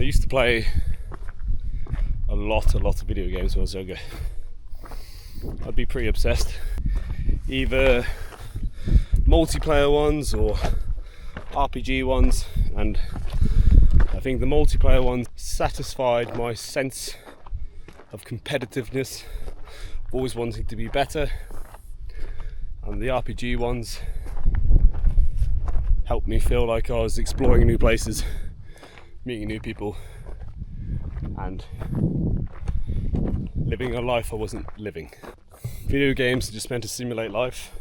used to play a lot of video games when I was younger. I'd be pretty obsessed. Either multiplayer ones or RPG ones, and I think the multiplayer ones satisfied my sense of competitiveness, always wanting to be better, and the RPG ones helped me feel like I was exploring new places, meeting new people, and living a life I wasn't living. Video games are just meant to simulate life,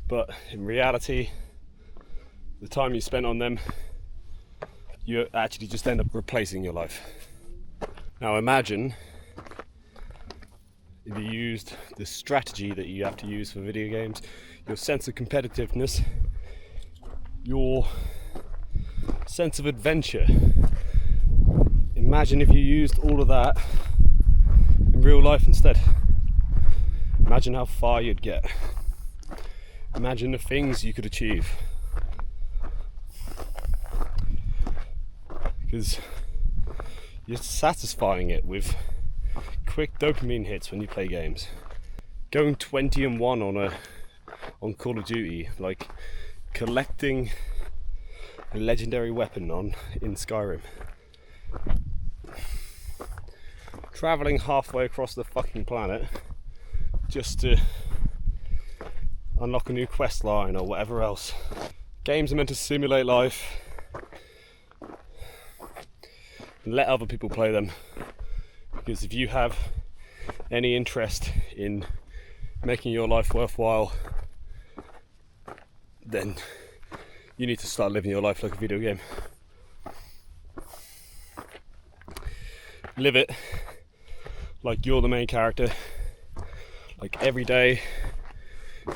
but in reality, the time you spend on them, you actually just end up replacing your life. Now imagine if you used the strategy that you have to use for video games, your sense of competitiveness, your sense of adventure. Imagine if you used all of that in real life instead. Imagine how far you'd get. Imagine the things you could achieve. Because you're satisfying it with quick dopamine hits when you play games. Going 20-1 on Call of Duty, like collecting a legendary weapon in Skyrim. Travelling halfway across the fucking planet just to unlock a new quest line or whatever else. Games are meant to simulate life. Let other people play them, because if you have any interest in making your life worthwhile, then you need to start living your life like a video game. Live it like you're the main character, like every day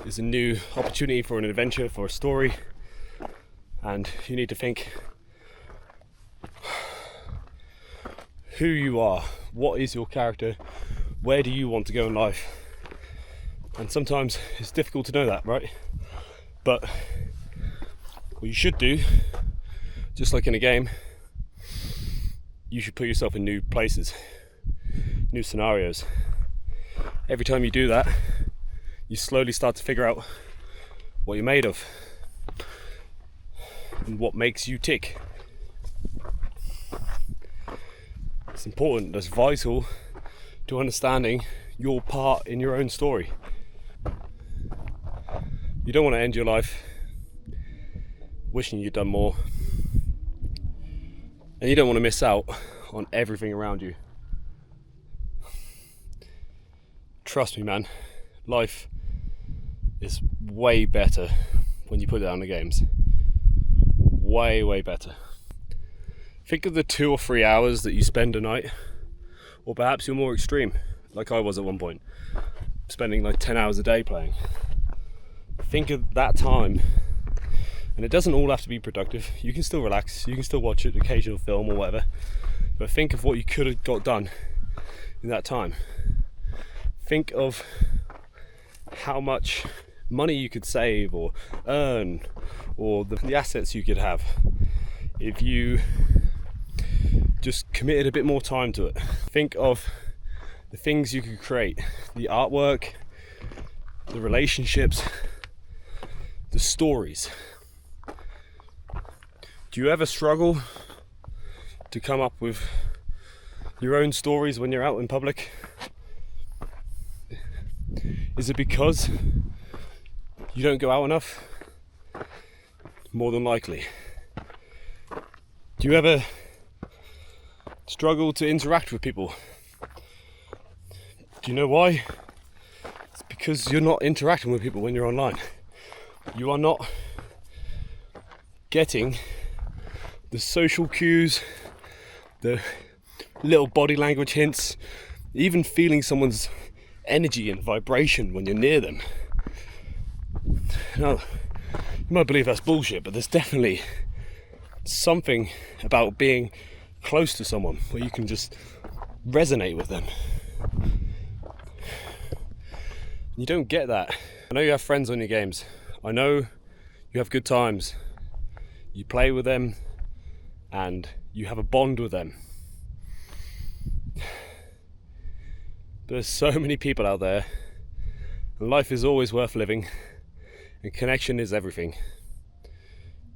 is a new opportunity for an adventure, for a story, and you need to think who you are, what is your character, where do you want to go in life. And sometimes it's difficult to know that, right? But what you should do, just like in a game, you should put yourself in new places, new scenarios. Every time you do that, you slowly start to figure out what you're made of and what makes you tick. It's important, that's vital to understanding your part in your own story. You don't want to end your life wishing you'd done more, and you don't want to miss out on everything around you. Trust me, man, life is way better when you put down the games. Way better. Think of the 2 or 3 hours that you spend a night, or perhaps you're more extreme, like I was at one point, spending like 10 hours a day playing. Think of that time, and it doesn't all have to be productive. You can still relax, you can still watch an occasional film or whatever, but think of what you could have got done in that time. Think of how much money you could save or earn, or the assets you could have if you just committed a bit more time to it. Think of the things you could create, the artwork, the relationships, the stories. Do you ever struggle to come up with your own stories when you're out in public? Is it because you don't go out enough? More than likely. Do you ever struggle to interact with people? Do you know why? It's because you're not interacting with people when you're online. You are not getting the social cues, the little body language hints, even feeling someone's energy and vibration when you're near them. Now, you might believe that's bullshit, but there's definitely something about being close to someone where you can just resonate with them. You don't get that. I know you have friends on your games. I know you have good times. you play with them, and you have a bond with them. There's so many people out there, and life is always worth living, and connection is everything.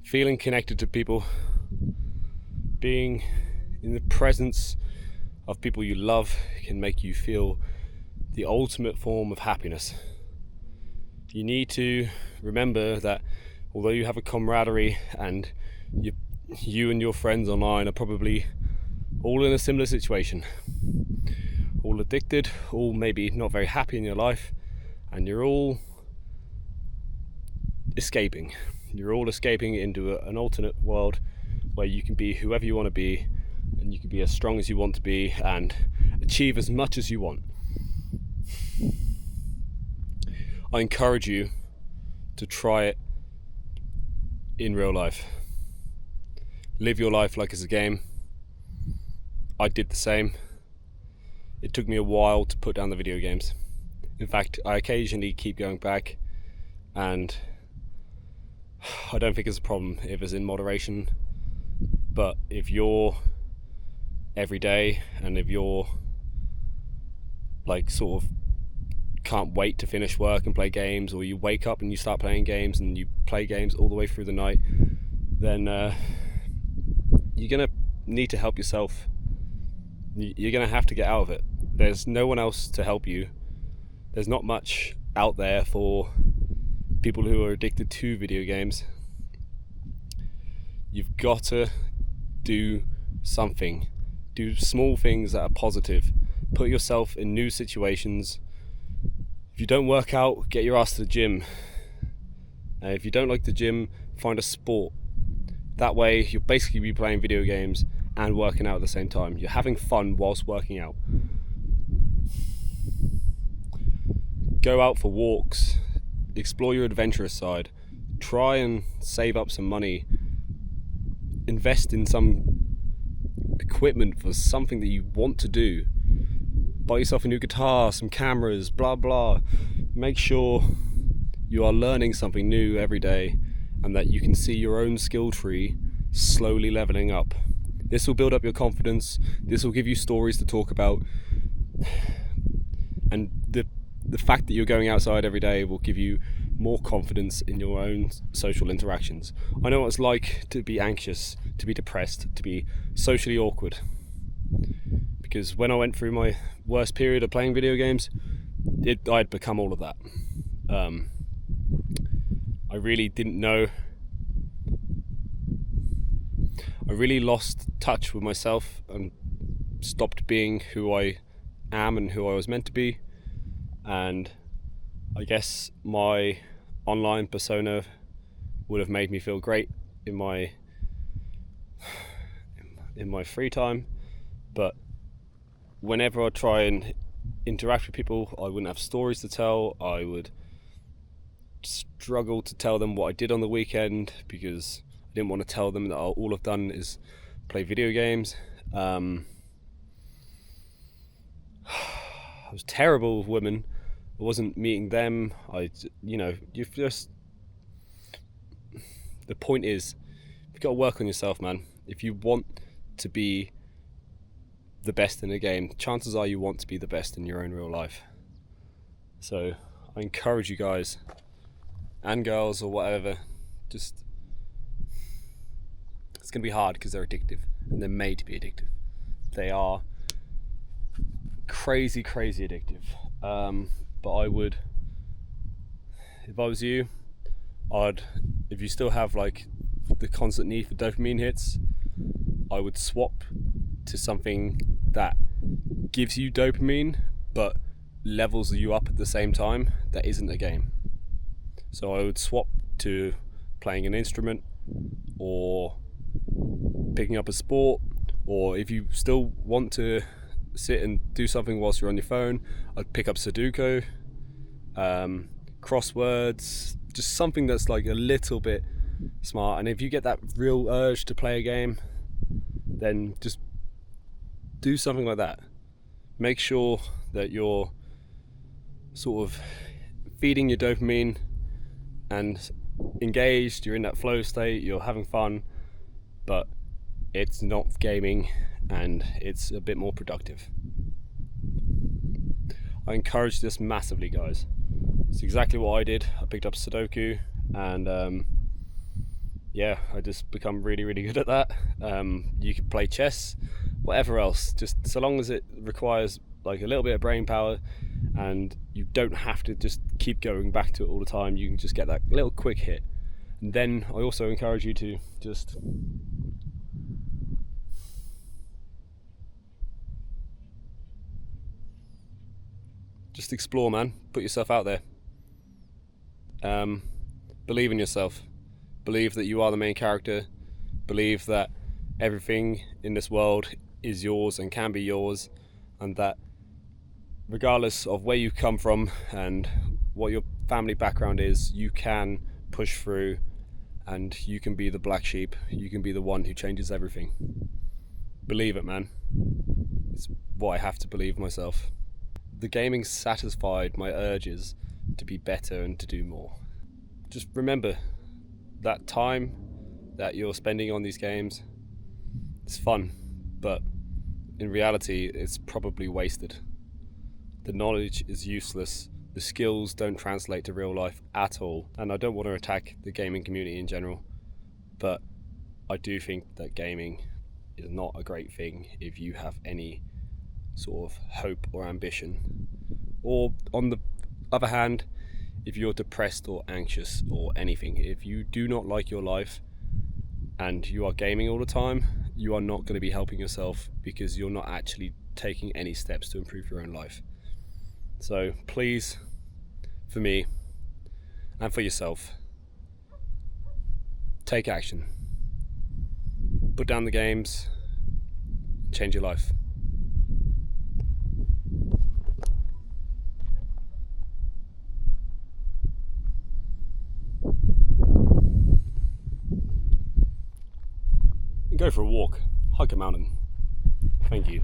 Feeling connected to people, being in the presence of people you love can make you feel the ultimate form of happiness. You need to remember that although you have a camaraderie and you and your friends online are probably all in a similar situation, all addicted, all maybe not very happy in your life, and you're all escaping. You're all escaping into an alternate world where you can be whoever you want to be, and you can be as strong as you want to be and achieve as much as you want. I encourage you to try it in real life. Live your life like it's a game. I did the same. It took me a while to put down the video games. In fact, I occasionally keep going back, and I don't think it's a problem if it's in moderation. But if you're every day, and if you're like sort of can't wait to finish work and play games, or you wake up and you start playing games and you play games all the way through the night, then you're gonna need to help yourself. You're gonna have to get out of it. There's no one else to help you. There's not much out there for people who are addicted to video games. You've got to do something. Do small things that are positive. Put yourself in new situations. If you don't work out, get your ass to the gym. And if you don't like the gym, find a sport. That way you'll basically be playing video games and working out at the same time. You're having fun whilst working out. Go out for walks. Explore your adventurous side. Try and save up some money. Invest in some equipment for something that you want to do. Buy yourself a new guitar, some cameras, blah blah. Make sure you are learning something new every day, and that you can see your own skill tree slowly leveling up. This will build up your confidence. This will give you stories to talk about, and the fact that you're going outside every day will give you more confidence in your own social interactions. I know what it's like to be anxious, to be depressed, to be socially awkward. Because when I went through my worst period of playing video games, I'd become all of that. I really didn't know. I really lost touch with myself and stopped being who I am and who I was meant to be. And I guess my online persona would have made me feel great in my free time, but whenever I try and interact with people, I wouldn't have stories to tell. I would struggle to tell them what I did on the weekend because I didn't want to tell them that all I've done is play video games. I was terrible with women. I wasn't meeting them. You've just... The point is, you've got to work on yourself, man. If you want to be the best in a game, chances are you want to be the best in your own real life. So I encourage you guys and girls or whatever, just, it's going to be hard because they're addictive, and they're made to be addictive. They are crazy addictive. But I would, if I was you, if you still have like the constant need for dopamine hits, I would swap to something that gives you dopamine but levels you up at the same time that isn't a game. So I would swap to playing an instrument or picking up a sport, or if you still want to sit and do something whilst you're on your phone, I'd pick up Sudoku, crosswords, just something that's like a little bit smart. And if you get that real urge to play a game, then just do something like that. Make sure that you're sort of feeding your dopamine and engaged, you're in that flow state, you're having fun, but it's not gaming and it's a bit more productive. I encourage this massively, guys. It's exactly what I did. I picked up Sudoku and yeah, I just become really good at that. You can play chess, whatever else, just so long as it requires like a little bit of brain power and you don't have to just keep going back to it all the time. You can just get that little quick hit. And then I also encourage you to just explore, man. Put yourself out there. Believe in yourself. Believe that you are the main character. Believe that everything in this world is yours and can be yours, and that regardless of where you come from and what your family background is, you can push through and you can be the black sheep. You can be the one who changes everything. Believe it, man. It's what I have to believe myself. The gaming satisfied my urges to be better and to do more. Just remember that time that you're spending on these games, it's fun, but in reality it's probably wasted. The knowledge is useless, the skills don't translate to real life at all, and I don't want to attack the gaming community in general, but I do think that gaming is not a great thing if you have any sort of hope or ambition. Or on the other hand, if you're depressed or anxious or anything, if you do not like your life and you are gaming all the time, you are not going to be helping yourself because you're not actually taking any steps to improve your own life. So please, for me and for yourself, take action. Put down the games, change your life. And go for a walk, hike a mountain. Thank you.